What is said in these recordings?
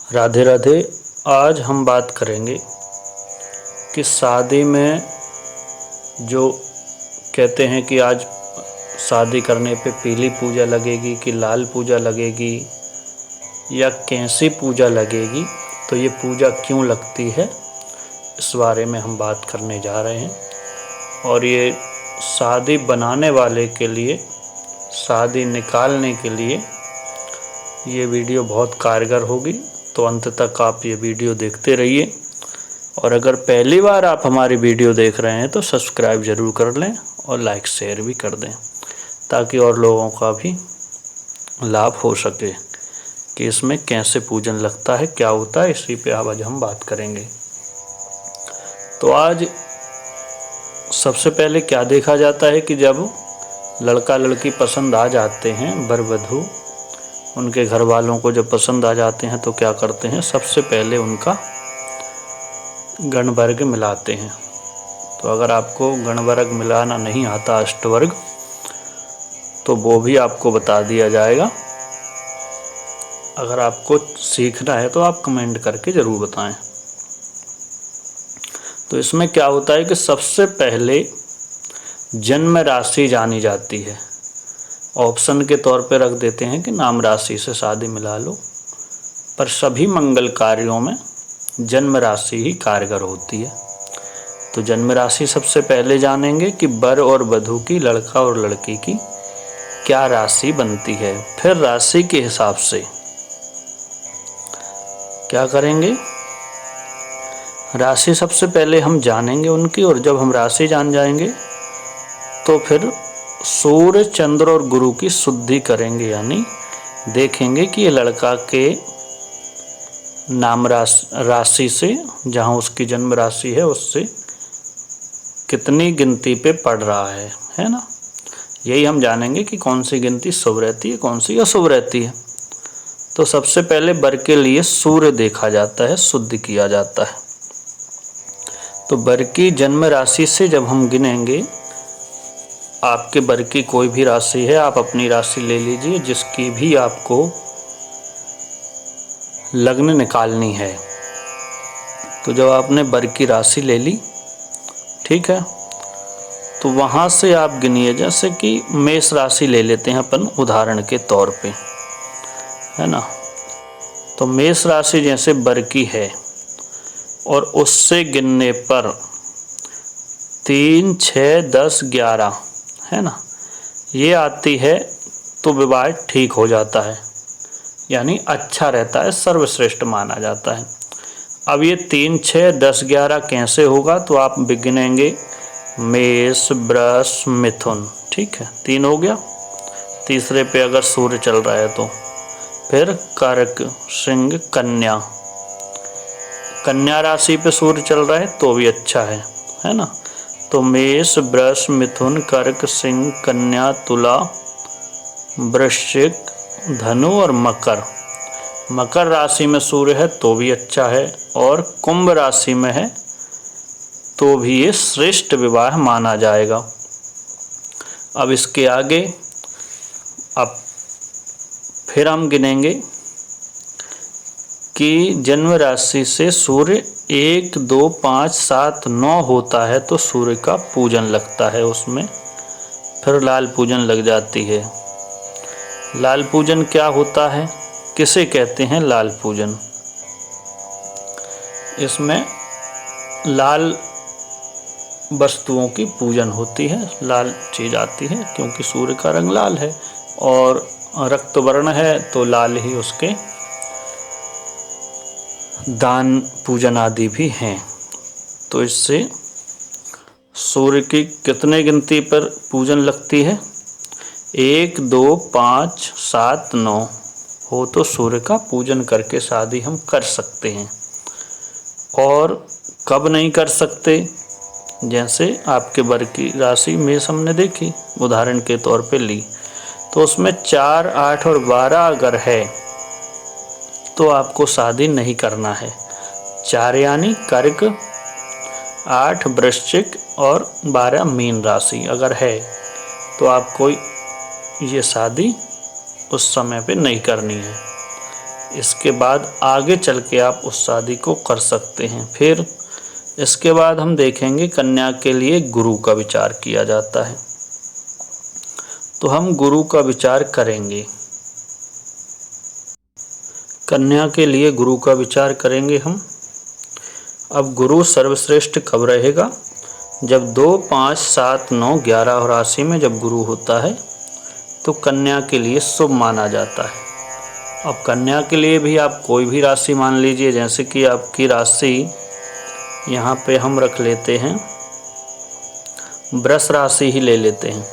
राधे राधे। आज हम बात करेंगे कि शादी में जो कहते हैं कि आज शादी करने पे पीली पूजा लगेगी कि लाल पूजा लगेगी या कैसी पूजा लगेगी, तो ये पूजा क्यों लगती है, इस बारे में हम बात करने जा रहे हैं। और ये शादी बनाने वाले के लिए, शादी निकालने के लिए ये वीडियो बहुत कारगर होगी, तो अंत तक आप ये वीडियो देखते रहिए। और अगर पहली बार आप हमारी वीडियो देख रहे हैं तो सब्सक्राइब ज़रूर कर लें और लाइक शेयर भी कर दें, ताकि और लोगों का भी लाभ हो सके कि इसमें कैसे पूजन लगता है, क्या होता है। इसी पे आज हम बात करेंगे। तो आज सबसे पहले क्या देखा जाता है कि जब लड़का लड़की पसंद आ जाते हैं, वर वधू उनके घर वालों को जब पसंद आ जाते हैं तो क्या करते हैं, सबसे पहले उनका गणवर्ग मिलाते हैं। तो अगर आपको गणवर्ग मिलाना नहीं आता, अष्टवर्ग, तो वो भी आपको बता दिया जाएगा। अगर आपको सीखना है तो आप कमेंट करके ज़रूर बताएं। तो इसमें क्या होता है कि सबसे पहले जन्म राशि जानी जाती है। ऑप्शन के तौर पे रख देते हैं कि नाम राशि से शादी मिला लो, पर सभी मंगल कार्यों में जन्म राशि ही कारगर होती है। तो जन्म राशि सबसे पहले जानेंगे कि वर और वधू की, लड़का और लड़की की क्या राशि बनती है। फिर राशि के हिसाब से क्या करेंगे, राशि सबसे पहले हम जानेंगे उनकी, और जब हम राशि जान जाएंगे तो फिर सूर्य, चंद्र और गुरु की शुद्धि करेंगे, यानी देखेंगे कि ये लड़का के नाम राशि से, जहाँ उसकी जन्म राशि है, उससे कितनी गिनती पे पड़ रहा है ना। यही हम जानेंगे कि कौन सी गिनती शुभ रहती है, कौन सी अशुभ रहती है। तो सबसे पहले वर के लिए सूर्य देखा जाता है, शुद्ध किया जाता है। तो वर की जन्म राशि से जब हम गिनेंगे, आपके वर की कोई भी राशि है, आप अपनी राशि ले लीजिए, जिसकी भी आपको लग्न निकालनी है। तो जब आपने वर की राशि ले ली, ठीक है, तो वहाँ से आप गिनिए। जैसे कि मेष राशि ले लेते हैं अपन उदाहरण के तौर पे, है ना। तो मेष राशि जैसे वर की है और उससे गिनने पर 3, 6, 10, 11 है ना, ये आती है, तो विवाह ठीक हो जाता है, यानी अच्छा रहता है, सर्वश्रेष्ठ माना जाता है। अब ये 3, 6, 10, 11 कैसे होगा, तो आप गिनेंगे मेष, वृष, मिथुन, ठीक है, 3 हो गया। तीसरे पे अगर सूर्य चल रहा है तो फिर कर्क, सिंह, कन्या। कन्या राशि पे सूर्य चल रहा है तो भी अच्छा है ना। तो मेष, वृष, मिथुन, कर्क, सिंह, कन्या, तुला, वृश्चिक, धनु और मकर। मकर राशि में सूर्य है तो भी अच्छा है, और कुंभ राशि में है तो भी ये श्रेष्ठ विवाह माना जाएगा। अब इसके आगे अब फिर हम गिनेंगे कि जन्म राशि से सूर्य 1, 2, 5, 7, 9 होता है तो सूर्य का पूजन लगता है उसमें। फिर लाल पूजन लग जाती है। लाल पूजन क्या होता है, किसे कहते हैं लाल पूजन? इसमें लाल वस्तुओं की पूजन होती है, लाल चीज आती है, क्योंकि सूर्य का रंग लाल है और रक्त वर्ण है, तो लाल ही उसके दान पूजन आदि भी हैं। तो इससे सूर्य की कितने गिनती पर पूजन लगती है, 1, 2, 5, 7, 9 हो तो सूर्य का पूजन करके शादी हम कर सकते हैं। और कब नहीं कर सकते, जैसे आपके वर की राशि मेष हमने देखी, उदाहरण के तौर पे ली, तो उसमें 4, 8 और 12 अगर है तो आपको शादी नहीं करना है। 4 यानी कर्क, 8 वृश्चिक और 12 मीन राशि अगर है तो आपको ये शादी उस समय पे नहीं करनी है। इसके बाद आगे चल के आप उस शादी को कर सकते हैं। फिर इसके बाद हम देखेंगे कन्या के लिए गुरु का विचार किया जाता है। तो हम गुरु का विचार करेंगे, कन्या के लिए गुरु का विचार करेंगे हम। अब गुरु सर्वश्रेष्ठ कब रहेगा? जब 2, 5, 7, 9, 11 राशि में जब गुरु होता है तो कन्या के लिए शुभ माना जाता है। अब कन्या के लिए भी आप कोई भी राशि मान लीजिए, जैसे कि आपकी राशि यहाँ पे हम रख लेते हैं, वृष राशि ही ले लेते हैं।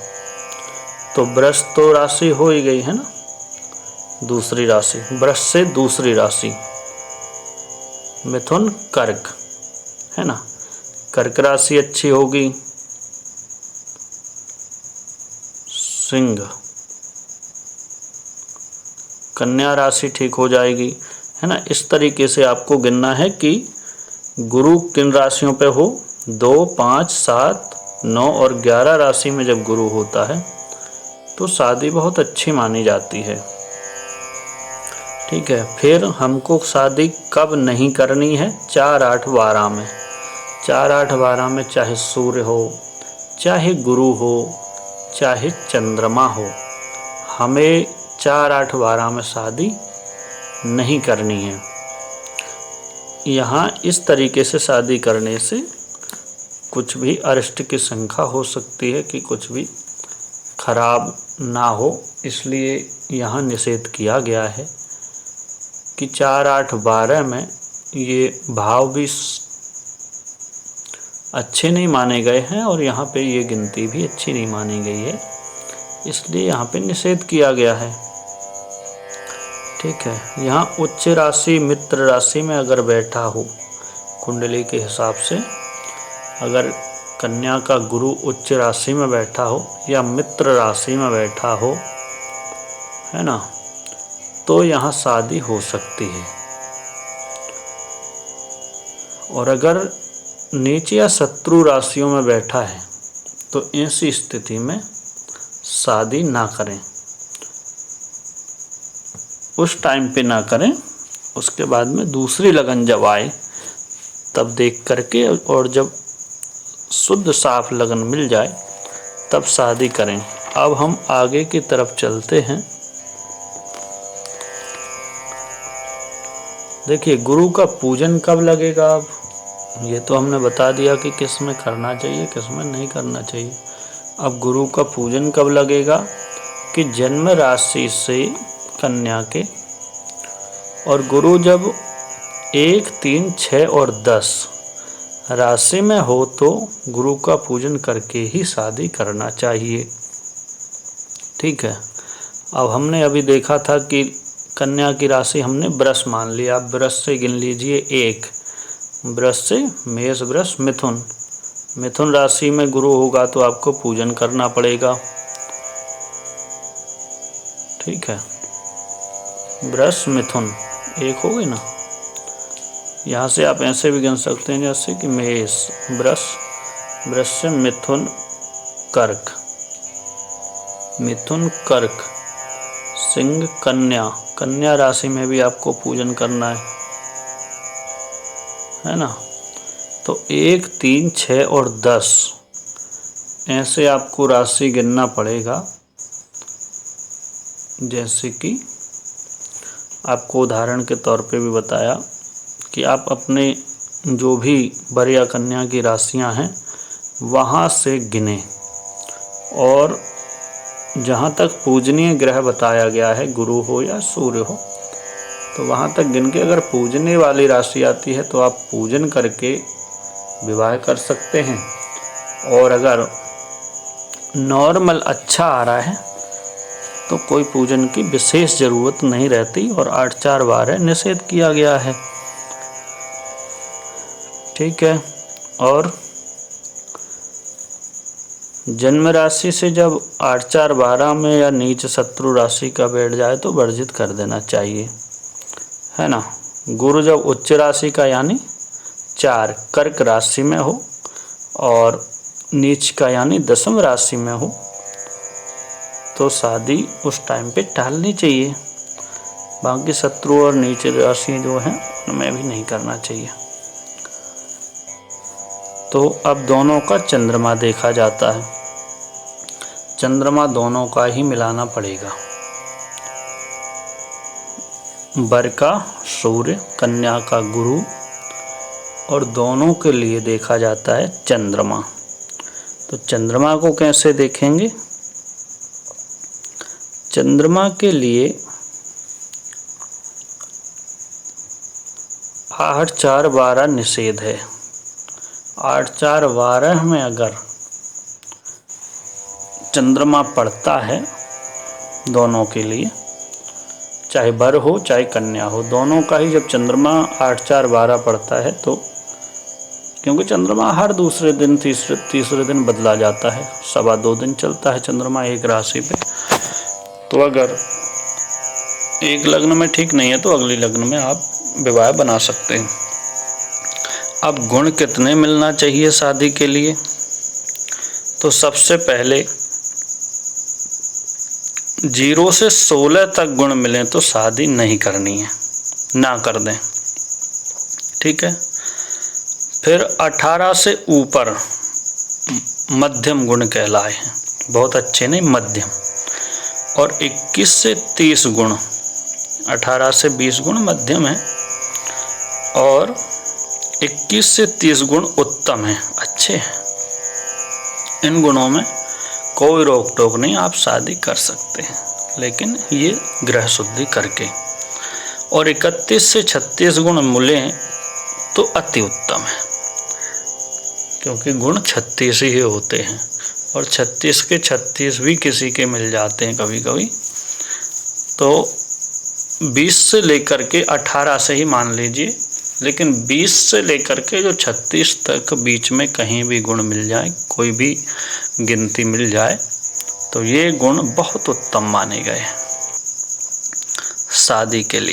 तो वृष तो राशि हो ही गई है ना, दूसरी राशि, वृष से दूसरी राशि मिथुन कर्क है ना। कर्क राशि अच्छी होगी, सिंह, कन्या राशि ठीक हो जाएगी, है ना। इस तरीके से आपको गिनना है कि गुरु किन राशियों पे हो। 2, 5, 7, 9 और 11 राशि में जब गुरु होता है तो शादी बहुत अच्छी मानी जाती है। ठीक है, फिर हमको शादी कब नहीं करनी है? 4, 8, 12 में। 4, 8, 12 में चाहे सूर्य हो, चाहे गुरु हो, चाहे चंद्रमा हो, हमें 4, 8, 12 में शादी नहीं करनी है। यहाँ इस तरीके से शादी करने से कुछ भी अरिष्ट की संख्या हो सकती है कि कुछ भी खराब ना हो, इसलिए यहाँ निषेध किया गया है कि 4, 8, 12 में ये भाव भी अच्छे नहीं माने गए हैं और यहाँ पे ये गिनती भी अच्छी नहीं मानी गई है, इसलिए यहाँ पे निषेध किया गया है। ठीक है, यहाँ उच्च राशि मित्र राशि में अगर बैठा हो, कुंडली के हिसाब से अगर कन्या का गुरु उच्च राशि में बैठा हो या मित्र राशि में बैठा हो, है ना, तो यहाँ शादी हो सकती है। और अगर नीच या शत्रु राशियों में बैठा है तो ऐसी स्थिति में शादी ना करें, उस टाइम पे ना करें। उसके बाद में दूसरी लगन जब आए तब देख करके, और जब शुद्ध साफ लगन मिल जाए तब शादी करें। अब हम आगे की तरफ चलते हैं। देखिए, गुरु का पूजन कब लगेगा? अब ये तो हमने बता दिया कि किस में करना चाहिए, किस में नहीं करना चाहिए। अब गुरु का पूजन कब लगेगा? कि जन्म राशि से कन्या के, और गुरु जब 1, 3, 6 और 10 राशि में हो तो गुरु का पूजन करके ही शादी करना चाहिए। ठीक है, अब हमने अभी देखा था कि कन्या की राशि हमने वृष मान लिया। अब वृष से गिन लीजिए 1, वृष से मेष, वृष, मिथुन। मिथुन राशि में गुरु होगा तो आपको पूजन करना पड़ेगा। ठीक है, वृष मिथुन 1 हो गए ना। यहाँ से आप ऐसे भी गिन सकते हैं जैसे कि मेष, वृष, वृष से मिथुन, कर्क, मिथुन, कर्क, सिंह, कन्या। कन्या राशि में भी आपको पूजन करना है ना। तो 1, 3, 6 और 10 ऐसे आपको राशि गिनना पड़ेगा। जैसे कि आपको उदाहरण के तौर पे भी बताया कि आप अपने जो भी वर या कन्या की राशियां हैं वहाँ से गिने, और जहाँ तक पूजनीय ग्रह बताया गया है, गुरु हो या सूर्य हो, तो वहाँ तक गिन के अगर पूजने वाली राशि आती है तो आप पूजन करके विवाह कर सकते हैं। और अगर नॉर्मल अच्छा आ रहा है तो कोई पूजन की विशेष ज़रूरत नहीं रहती, और 8, 4, 12 निषेध किया गया है। ठीक है, और जन्म राशि से जब 8, 4, 12 में या नीच शत्रु राशि का बैठ जाए तो वर्जित कर देना चाहिए, है ना। गुरु जब उच्च राशि का यानी 4 कर्क राशि में हो और नीच का यानी 10वीं राशि में हो तो शादी उस टाइम पे टालनी चाहिए। बाकी शत्रु और नीच राशि जो है उनमें भी नहीं करना चाहिए। तो अब दोनों का चंद्रमा देखा जाता है। चंद्रमा दोनों का ही मिलाना पड़ेगा, वर का सूर्य, कन्या का गुरु, और दोनों के लिए देखा जाता है चंद्रमा। तो चंद्रमा को कैसे देखेंगे? चंद्रमा के लिए 8 4 12 निषेध है। 8 4 12 में अगर चंद्रमा पड़ता है दोनों के लिए, चाहे वर हो चाहे कन्या हो, दोनों का ही जब चंद्रमा 8 4 12 पड़ता है, तो क्योंकि चंद्रमा हर दूसरे दिन तीसरे दिन बदला जाता है, 2.25 दिन चलता है चंद्रमा एक राशि पे। तो अगर एक लग्न में ठीक नहीं है तो अगली लग्न में आप विवाह बना सकते हैं। अब गुण कितने मिलना चाहिए शादी के लिए? तो सबसे पहले 0 से 16 तक गुण मिलें तो शादी नहीं करनी है, ना कर दें, ठीक है। फिर 18 से ऊपर मध्यम गुण कहलाए हैं, बहुत अच्छे नहीं, मध्यम। और 21 से 30 गुण, 18 से 20 गुण मध्यम है, और 21 से 30 गुण उत्तम है, अच्छे हैं। इन गुणों में कोई रोक टोक नहीं, आप शादी कर सकते हैं, लेकिन ये ग्रह शुद्धि करके। और 31 से 36 गुण मिले तो अति उत्तम है, क्योंकि गुण 36 ही होते हैं, और 36 के 36 भी किसी के मिल जाते हैं कभी कभी। तो 20 से लेकर के 18 से ही मान लीजिए, लेकिन 20 से लेकर के जो 36 तक बीच में कहीं भी गुण मिल जाए, कोई भी गिनती मिल जाए, तो ये गुण बहुत उत्तम माने गए शादी के लिए।